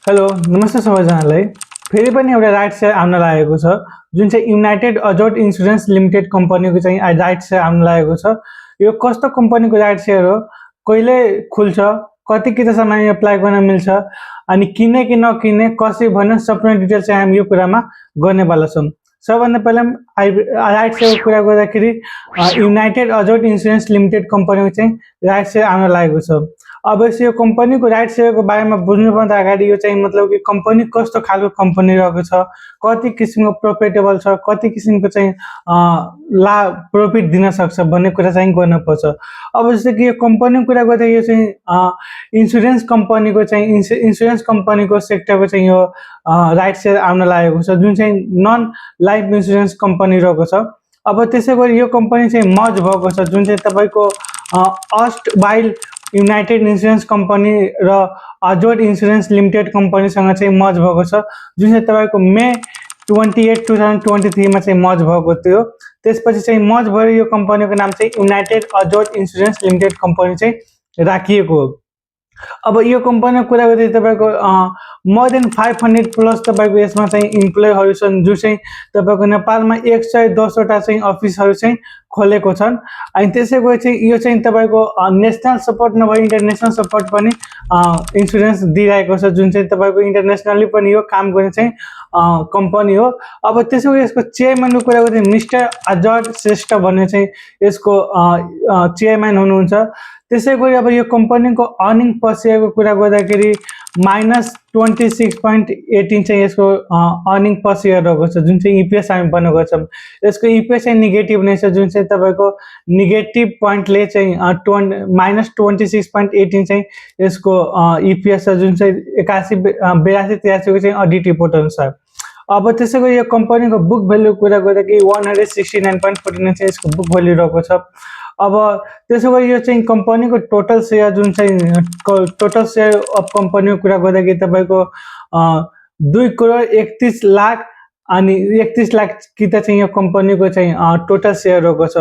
Hello नमस्ते सबैजनालाई। फेरि पनि एउटा राइट सेयर आउन लागेको छ, जुन चाहिँ युनाइटेड अजोर्ट इन्सुरेन्स लिमिटेड कम्पनीको चाहिँ राइट सेयर आउन लागेको छ। यो कस्तो कम्पनीको राइट सेयर हो, कहिले खुल्छ, कति कितासम्म एप्लाई गर्न मिल्छ, अनि किने कि नकिने, कसरी भन्ने सम्पूर्ण डिटेल चाहिँ हामी यो कुरामा गर्नेवाला छौँ। सबभन्दा पहिला राइट सेयरको कुरा गर्दाखेरि युनाइटेड अजोर्ट इन्सुरेन्स लिमिटेड कम्पनीको चाहिँ राइट सेयर आउन लागेको छ। अब यो कंपनी को राइट सेयर को बारे में बुझ्नुभन्दा अगाडि यो चाहिँ मतलब कि कंपनी कस्तो खालको कंपनी रहेको छ, कति किसिमको प्रॉफिटेबल छ, कति किसिमको चाहिँ लाभ प्रॉफिट दिन सक्छ भन्ने कुरा चाहिँ गर्नुपर्छ। अब जस्तै कि यो कंपनीको कुरा गर्दा यो चाहिँ इन्सुरेन्स कंपनीको चाहिँ इन्सुरेन्स कंपनीको सेक्टरको चाहिँ यो राइट सेयर आउन लागेको छ, जुन चाहिँ नन लाइफ इन्सुरेन्स कंपनी रहेको छ। अब त्यसै गरी यो कंपनी चाहिँ मर्ज भएको छ, जुन चाहिँ तपाईको erst while United insurance company र अजोर्ट इन्सुरेन्स लिमिटेड कंपनीसँग चाहिँ मर्ज भएको छ, जुन चाहिँ तपाईको मे 28 2023 मा चाहिँ मर्ज भएको थियो। त्यसपछि चाहिँ मर्ज भएर यो कंपनीको नाम चाहिँ युनाइटेड अजोर्ट इन्सुरेन्स लिमिटेड कंपनी चाहिँ राखिएको हो। अब यो कंपनीको कुरा गर्दै तपाईको मोर देन 500 प्लस तपाईको यसमा चाहिँ इम्प्लोयीहरु छन्, जो चाहिँ तपाईको नेपालमा 110 वटा चाहिँ अफिसहरु चाहिँ खोलेको छन्। अनि त्यसैगरी चाहिँ यो चाहिँ तपाईको नेशनल सपोर्ट नभए इन्टरनेशनल सपोर्ट पनि इन्सुरेन्स दिइरहेको छ, जुन चाहिँ तपाईको इन्टरनेशनली पनि यो काम गर्ने चाहिँ कंपनी हो। अब त्यसैगरी यसको चेयरम्यानको कुरा गर्दै मिस्टर अजोर्ट श्रेष्ठ भन्ने चाहिँ यसको चेयरम्यान हुनुहुन्छ। त्यसैगरी अब यो कंपनीको अर्निङ पर शेयरको कुरा गर्दाखेरि -26.18 चाहिँ यसको अर्निङ पर शेयर रहेको छ, जुन चाहिँ ईपीएस हामी बन्ने गर्छौं। यसको ईपीएस चाहिँ नेगेटिभ नै छ, जुन चाहिँ तपाईको नेगेटिभ पोइन्टले चाहिँ -26.18 चाहिँ यसको ईपीएस छ, जुन चाहिँ 81 82 83 को चाहिँ अडिट रिपोर्ट अनुसार। अब त्यसैगरी यो कंपनीको बुक भ्यालु कुरा गर्दाखेरि 169.49 चाहिँ यसको बुक भ्यालु रहेको छ। अब त्यसैगरी यो चाहिँ कंपनीको टोटल शेयर जुन चाहिँ टोटल शेयर अफ कंपनीको कुरा गर्दाखेरि तपाईको 2 करोड 31 लाख अनि 31 लाख किता चाहिँ यो कंपनीको चाहिँ टोटल शेयर रहेको छ,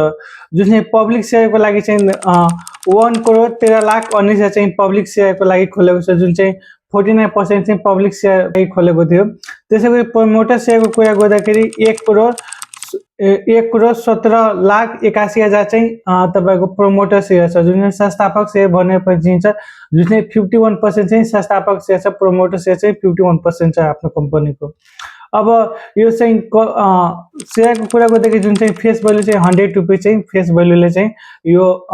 जुन चाहिँ पब्लिक शेयरको लागि चाहिँ 1 करोड 13 लाख 19 चाहिँ पब्लिक शेयरको लागि खोलेको छ, जुन चाहिँ 49% चाहिँ पब्लिक शेयर खोलेको थियो। त्यसैगरी प्रमोटर शेयरको कुरा गर्दाखेरि 1 करोड 17 लाख 81 हजार चाहिँ तपाईको प्रमोटर शेयर छ, जुन चाहिँ संस्थापक शेयर भनेर पनि चिनिन्छ, जुन चाहिँ 51% चाहिँ संस्थापक शेयर छ, प्रमोटर शेयर चाहिँ 51% छ आफ्नो कंपनीको। अब यो चाहिँ शेयरको कुरा गर्दाखेरि जुन चाहिँ फेस भ्यालु चाहिँ 100 रुपैयाँ चाहिँ फेस भ्यालुले चाहिँ यो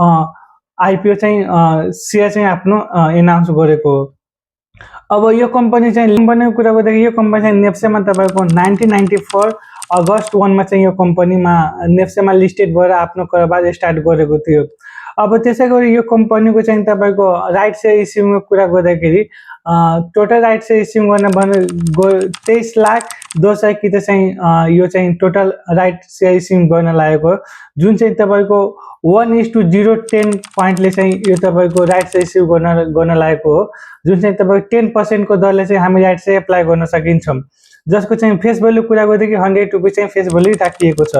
आईपीओ चाहिँ शेयर चाहिँ आफ्नो एनाउन्स गरेको हो। अब यो कंपनी चाहिँ कंपनीको कुरा गर्दाखेरि यो कंपनी चाहिँ नेप्सेमा तपाईको 1994 अगस्त 1 मा चाहिँ यो कंपनीमा नेप्सेमा लिस्टेड भएर आफ्नो कारोबार स्टार्ट गरेको थियो। अब त्यसैगरी यो कंपनीको चाहिँ तपाईको राइट सेयर इस्युको कुरा गर्दाखेरि टोटल राइट सेयर इस्यु गर्न भने 23 लाख 200 किता चाहिँ यो चाहिँ टोटल राइट सेयर इस्यु गर्न लागेको, जुन चाहिँ तपाईको 1:010 पोइन्टले चाहिँ यो तपाईको राइट सेयर इस्यु गर्न लागेको हो, जुन चाहिँ तपाईको 10% को दरले चाहिँ हामी राइट सेयर एप्लाई गर्न सकिन्छौं, जसको चाहिँ फेस भ्यालु कुरा गर्दाखेरि 100 रुपैयाँ चाहिँ फेस भ्यालु राखिएको छ।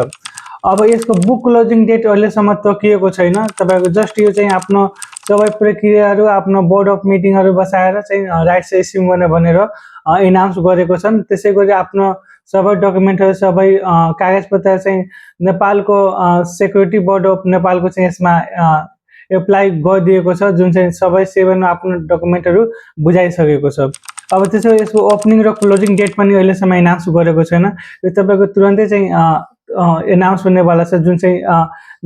अब यसको बुक क्लोजिङ डेट अहिलेसम्म तोकिएको छैन, तपाईको जस्ट यो चाहिँ आफ्नो सबै प्रक्रियाहरू आफ्नो बोर्ड अफ मिटिङहरू बसाएर चाहिँ राइट सेयर इस्यु गर्ने भनेर एनाउन्स गरेको छन्। त्यसैगरी आफ्नो सबै डकुमेन्टहरू सबै कागजपत्र चाहिँ नेपालको सेक्युरिटी बोर्ड अफ नेपालको चाहिँ यसमा एप्लाई गरिदिएको छ, जुन चाहिँ सबै 7 आफ्नो डकुमेन्टहरू बुझाइसकेको छ। अब त्यसैगरी यसको ओपनिङ र क्लोजिङ डेट पनि अहिलेसम्म एनाउन्स गरेको छैन, यो तपाईको तुरन्तै चाहिँ एनाउन्स हुनेवाला छ, जुन चाहिँ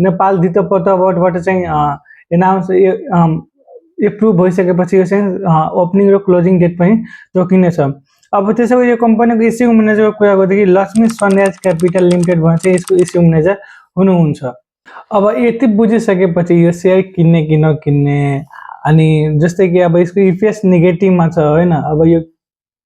नेपाल द्वितीय पत्ता बोर्डबाट चाहिँ एनाउन्स एप्रुभ भइसकेपछि यो चाहिँ ओपनिङ र क्लोजिङ डेट पनि तोकिनेछ। अब त्यसैगरी यो कंपनीको इस्यु म्यानेजरको कुरा गर्दाखेरि लक्ष्मी स्वराज क्यापिटल लिमिटेड भन्छ चाहिँ यसको इस्यु म्यानेजर हुनुहुन्छ। अब यति बुझिसकेपछि यो शेयर किन्ने कि नकिन्ने, अनि जस्तै कि अब यसको ईपीएस नेगेटिभमा छ हैन, अब यो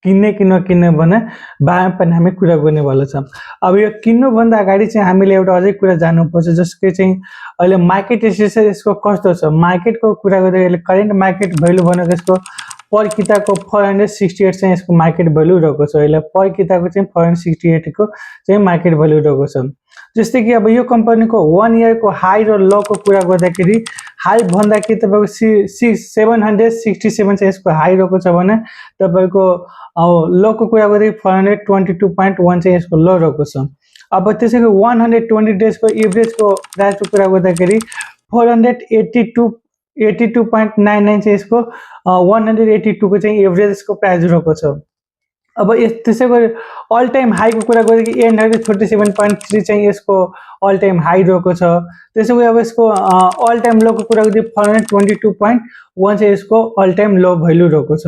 किन्ने कि नकिन्ने भने बारेमा पनि हामी कुरा गर्नेवाला छौँ। अब यो किन्नु भन्दा अगाडि चाहिँ हामीले एउटा अझै कुरा जान्नुपर्छ, जसको चाहिँ अहिले मार्केट एसेसर यसको कस्तो छ। मार्केटको कुरा गर्दा अहिले करेन्ट मार्केट भ्यालु भनेको यसको पर किताको 468 चाहिँ यसको मार्केट भ्यालु रहेको छ। अहिले पर किताको चाहिँ 468 को चाहिँ मार्केट भ्यालु रहेको छ। जस्तै कि अब यो कंपनीको 1 इयर को हाई र लो को कुरा गर्दाखेरि हाई भन्दाखेरि तपाईँको 767 चाहिँ यसको हाई रहेको छ भने तपाईँको लोको कुरा गर्दै 422.1 चाहिँ यसको लो रहेको छ। अब त्यसैको 120 डेजको एभरेजको प्राइसको कुरा गर्दाखेरि 482.99 चाहिँ यसको 182 को चाहिँ एभरेजको प्राइस रहेको छ। अब त्यसै गरी अल टाइम हाईको कुरा गर्दाखेरि 837.3 चाहिँ यसको अल टाइम हाई रहेको छ। त्यसै गरी अब यसको अल टाइम लोको कुरा गर्दाखेरि 422.1 चाहिँ यसको अल टाइम लो भ्यालु रहेको छ।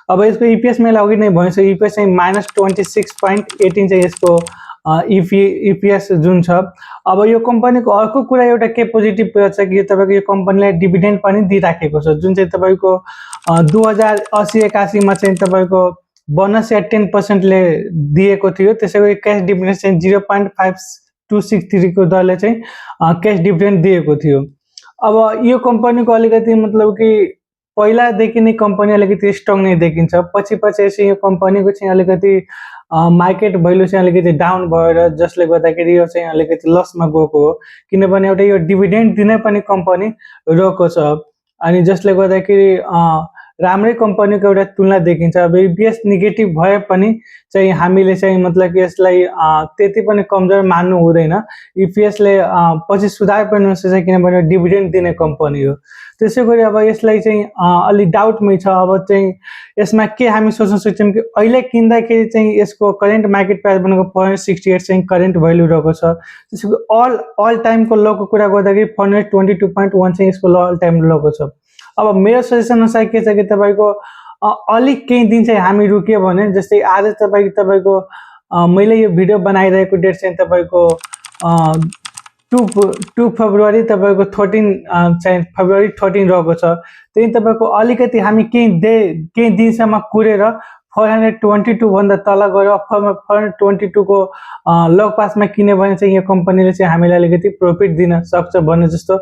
अब यसको इपिएस मैले अघि नै भनेको छु, इपिएस चाहिँ -26.18 चाहिँ यसको इपिएस जुन छ। अब यो कम्पनीको अर्को कुरा एउटा के पोजिटिभ कुरा छ कि तपाईँको यो कम्पनीलाई डिभिडेन्ड पनि दिइराखेको छ, जुन चाहिँ तपाईँको 2080-81 मा चाहिँ तपाईँको बोनस या 10% ले दिएको थियो। त्यसै गरी क्यास डिभिडेन्ड चाहिँ 0.5263 को दरले चाहिँ क्यास डिभिडेन्ड दिएको थियो। अब यो कम्पनीको अलिकति मतलब कि पहिलादेखि नै कम्पनी अलिकति स्ट्रङ नै देखिन्छ, पछि चाहिँ यो कम्पनीको चाहिँ अलिकति मार्केट भ्यालु चाहिँ अलिकति डाउन भएर जसले गर्दाखेरि यो चाहिँ अलिकति लसमा गएको हो, किनभने एउटा यो डिभिडेन्ड दिने पनि कम्पनी रहेको छ अनि जसले गर्दाखेरि राम्रै कम्पनीको एउटा तुलना देखिन्छ। अब इपिएस नेगेटिभ भए पनि चाहिँ हामीले चाहिँ मतलब कि यसलाई त्यति पनि कमजोर मान्नु हुँदैन। इपिएसले पछि सुधार पनि हुन सक्छ किनभने डिभिडेन्ड दिने कम्पनी हो। त्यसै गरी अब यसलाई चाहिँ अलि डाउटमै छ। अब चाहिँ यसमा के हामी सोच्न सक्छौँ कि अहिले किन्दाखेरि चाहिँ यसको करेन्ट मार्केट प्राइस भनेको 468 चाहिँ करेन्ट भ्यालु रहेको छ। त्यसैको अल टाइमको लोको कुरा गर्दाखेरि 422.1 चाहिँ यसको अल टाइम लोको छ। अब मेरो सजेसन अनुसार के छ कि तपाईँको अलिक केही दिन चाहिँ हामी रुक्यो भने, जस्तै आज तपाईँको मैले यो भिडियो बनाइरहेको डेट चाहिँ तपाईँको 2 फेब्रुअरी तपाईँको 13 चाहिँ फेब्रुअरी 13 रहेको छ। त्यही तपाईँको अलिकति हामी केही दिनसम्म कुरेर 422 भन्दा तल गएर 422 को लग पासमा किन्यो भने चाहिँ यो कम्पनीले चाहिँ हामीलाई अलिकति प्रॉफिट दिन सक्छ भन्ने जस्तो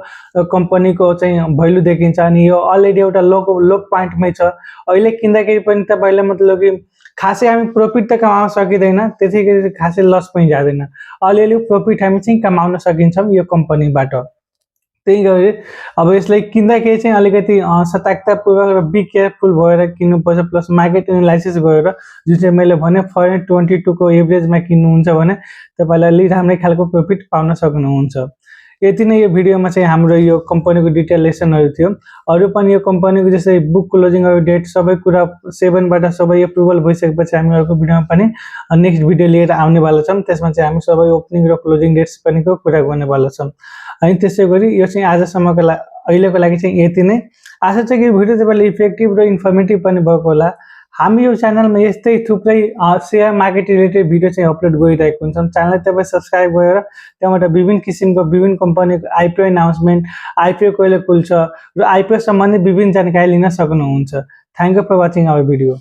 कम्पनीको चाहिँ भ्यालु देखिन्छ। अनि यो अलरेडी एउटा लो पोइन्टमै छ। अहिले किन्दाखेरि पनि तपाईलाई मतलब कि खासै हामी प्रॉफिट त कमाउन सकिँदैन, त्यसैगरी खासै लस पनि जाँदैन, अलिअलि प्रॉफिट हामी चाहिँ कमाउन सकिन्छौँ यो कम्पनीबाट। त्यही गरी अब यसलाई किन्दाखेरि चाहिँ अलिकति सतर्कतापूर्वक र बी केयरफुल भएर किन्नुपर्छ, प्लस मार्केट एनालाइसिस गरेर जुन चाहिँ मैले भने 422 को एभरेजमा किन्नुहुन्छ भने तपाईँलाई अलि राम्रै खालको प्रॉफिट पाउन सक्नुहुन्छ। यति नै यो भिडियोमा चाहिँ हाम्रो यो कम्पनीको डिटेलेसनहरू थियो। अरू पनि यो कम्पनीको जस्तै बुक क्लोजिङको डेट सबै कुरा 7 बाट सबै एप्रुभल भइसकेपछि हामी अर्को भिडियोमा पनि नेक्स्ट भिडियो लिएर आउनेवाला छौँ। त्यसमा चाहिँ हामी सबै ओपनिङ र क्लोजिङ डेट्स पनिको कुरा गर्नेवाला छौँ। अनि त्यसै गरी यो चाहिँ आजसम्मको अहिलेको लागि चाहिँ यति नै। आशा छ कि यो भिडियो तपाईँलाई इफेक्टिभ र इन्फर्मेटिभ पनि भएको होला। हामी यो च्यानलमा यस्तै थुप्रै शेयर मार्केट रिलेटेड भिडियो चाहिँ अपलोड गरिरहेको हुन्छौँ। च्यानललाई तपाईँ सब्सक्राइब गरेर त्यहाँबाट विभिन्न किसिमको विभिन्न कम्पनीको आइपिओ एनाउन्समेन्ट, आइपिओ कहिले खुल्छ र आइपिओ सम्बन्धी विभिन्न जानकारी लिन सक्नुहुन्छ। Thank you for watching our video.